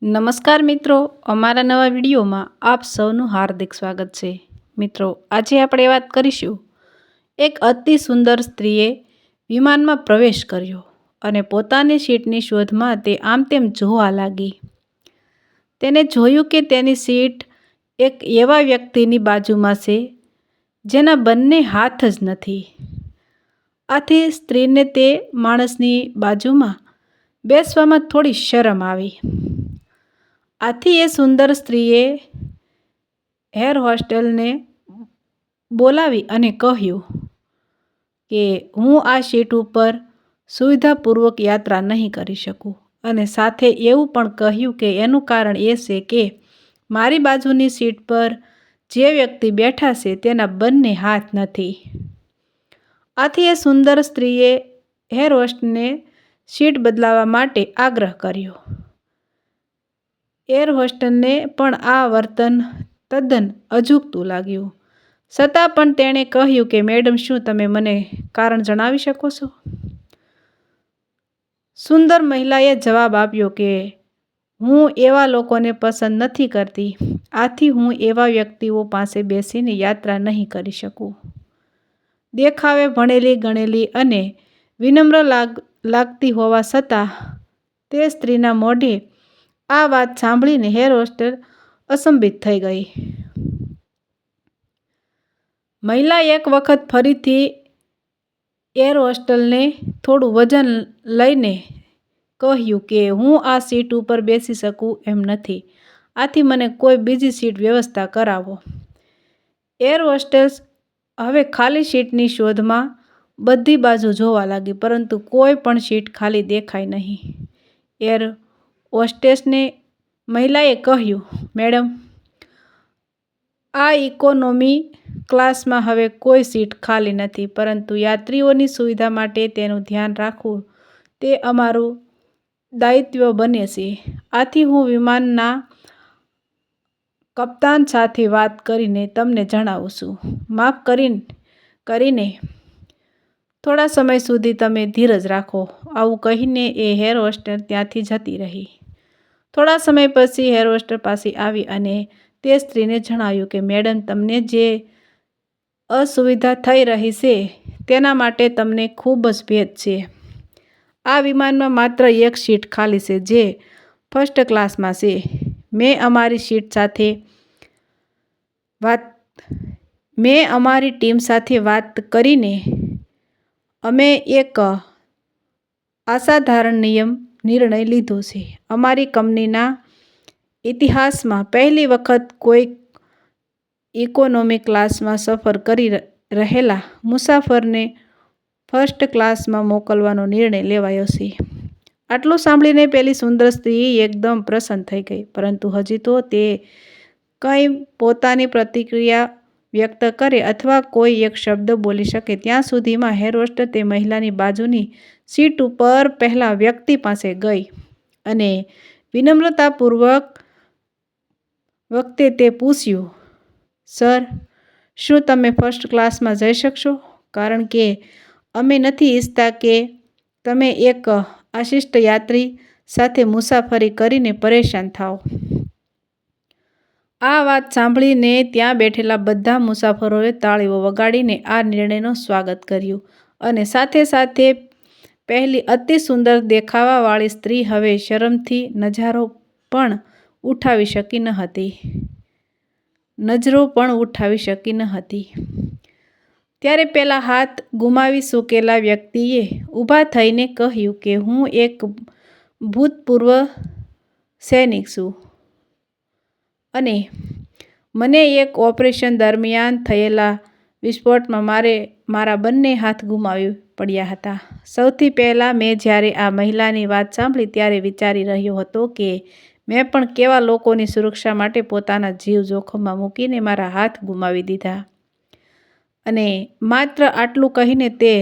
નમસ્કાર મિત્રો, અમારા નવા વિડીયોમાં આપ સૌનું હાર્દિક સ્વાગત છે। મિત્રો, આજે આપણે વાત કરીશું એક અતિ સુંદર સ્ત્રીએ વિમાનમાં પ્રવેશ કર્યો અને પોતાની સીટની શોધમાં તે આમ તેમ જોવા લાગી। તેને જોયું કે તેની સીટ એક એવા વ્યક્તિની બાજુમાં છે જેના બંને હાથ જ નથી। આથી સ્ત્રીને તે માણસની બાજુમાં બેસવામાં થોડી શરમ આવી। આથી એ સુંદર સ્ત્રીએ એર હોસ્ટેલને બોલાવી અને કહ્યું કે હું આ સીટ ઉપર સુવિધાપૂર્વક યાત્રા નહીં કરી શકું, અને સાથે એવું પણ કહ્યું કે એનું કારણ એ છે કે મારી બાજુની સીટ પર જે વ્યક્તિ બેઠા છે તેના બંને હાથ નથી। આથી એ સુંદર સ્ત્રીએ એર હોસ્ટને સીટ બદલાવા માટે આગ્રહ કર્યો। એર હોસ્ટને પણ આ વર્તન તદ્દન અજુગતું લાગ્યું, છતાં પણ તેણે કહ્યું કે મેડમ, શું તમે મને કારણ જણાવી શકો છો? સુંદર મહિલાએ જવાબ આપ્યો કે હું એવા લોકોને પસંદ નથી કરતી, આથી હું એવા વ્યક્તિઓ પાસે બેસીને યાત્રા નહીં કરી શકું। દેખાવે ભણેલી ગણેલી અને વિનમ્ર લાગતી હોવા છતાં તે સ્ત્રીના મોઢે આ વાત સાંભળીને એર હોસ્ટેસ અચંબિત થઈ ગઈ। મહિલા એક વખત ફરીથી એર હોસ્ટેસને થોડું વજન લઈને કહ્યું કે હું આ સીટ ઉપર બેસી શકું એમ નથી, આથી મને કોઈ બીજી સીટ વ્યવસ્થા કરાવો। એર હોસ્ટેસ હવે ખાલી સીટની શોધમાં બધી બાજુ જોવા લાગી, પરંતુ કોઈ પણ સીટ ખાલી દેખાઈ નહીં। એર હોસ્ટેસને મહિલાએ કહ્યું, મેડમ, આ ઇકોનોમી ક્લાસમાં હવે કોઈ સીટ ખાલી નથી, પરંતુ યાત્રીઓની સુવિધા માટે તેનું ધ્યાન રાખવું તે અમારું દાયિત્વ બને છે। આથી હું વિમાનના કપ્તાન સાથે વાત કરીને તમને જણાવું છું। માફ કરીને થોડા સમય સુધી તમે ધીરજ રાખો। આવું કહીને એ એર હોસ્ટેસ ત્યાંથી જતી રહી। થોડા સમય પછી એર હોસ્ટેસ પાછી આવી અને તે સ્ત્રીને જણાવ્યું કે મેડમ, તમને જે અસુવિધા થઈ રહી છે તેના માટે તમને ખૂબ જ ખેદ છે। આ વિમાનમાં માત્ર એક સીટ ખાલી છે, જે ફર્સ્ટ ક્લાસમાં છે। મેં અમારી ટીમ સાથે વાત કરીને અમે એક અસાધારણ નિર્ણય લીધો છે। અમારી કંપનીના ઇતિહાસમાં પહેલી વખત કોઈ ઇકોનોમી ક્લાસમાં સફર કરી રહેલા મુસાફરને ફર્સ્ટ ક્લાસમાં મોકલવાનો નિર્ણય લેવાયો છે। આટલું સાંભળીને પેલી સુંદર સ્ત્રી એકદમ પ્રસન્ન થઈ ગઈ, પરંતુ હજી તો તે કંઈ પોતાની પ્રતિક્રિયા વ્યક્ત કરે અથવા કોઈ એક શબ્દ બોલી શકે ત્યાં સુધીમાં એર હોસ્ટેસ તે મહિલાની બાજુની સીટ ઉપર પહેલા વ્યક્તિ પાસે ગઈ અને વિનમ્રતાપૂર્વક વખતે તે પૂછ્યું, સર, શું તમે ફર્સ્ટ ક્લાસમાં જઈ શકશો? કારણ કે અમે નથી ઈચ્છતા કે તમે એક આશિષ્ટ યાત્રી સાથે મુસાફરી કરીને પરેશાન થાઓ। આ વાત સાંભળીને ત્યાં બેઠેલા બધા મુસાફરોએ તાળીઓ વગાડીને આ નિર્ણયનું સ્વાગત કર્યું, અને સાથે સાથે પહેલી અતિ સુંદર દેખાવવાળી સ્ત્રી હવે શરમથી નજરો પણ ઉઠાવી શકી ન હતી। ત્યારે પેલા હાથ ગુમાવી ચૂકેલા વ્યક્તિએ ઊભા થઈને કહ્યું કે હું એક ભૂતપૂર્વ સૈનિક છું અને મને એક ઓપરેશન દરમિયાન થયેલા વિસ્ફોટમાં મારા બંને હાથ ગુમાવવા પડ્યા હતા। સૌથી પહેલાં મેં જ્યારે આ મહિલાની વાત સાંભળી ત્યારે વિચારી રહ્યો હતો કે મેં પણ કેવા લોકોની સુરક્ષા માટે પોતાના જીવ જોખમમાં મૂકીને મારા હાથ ગુમાવી દીધા। અને માત્ર આટલું કહીને તે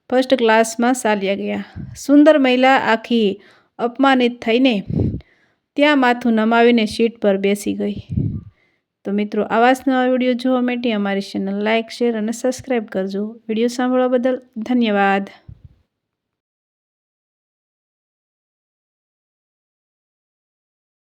ફર્સ્ટ ક્લાસમાં ચાલ્યા ગયા। સુંદર મહિલા આખી અપમાનિત થઈને ત્યાં માથું નમાવીને સીટ પર બેસી ગઈ। તો મિત્રો, આવા જ નવા વિડીયો જોવા માટે અમારી ચેનલ લાઇક, શેર અને સબસ્ક્રાઈબ કરજો। વિડીયો સાંભળવા બદલ ધન્યવાદ।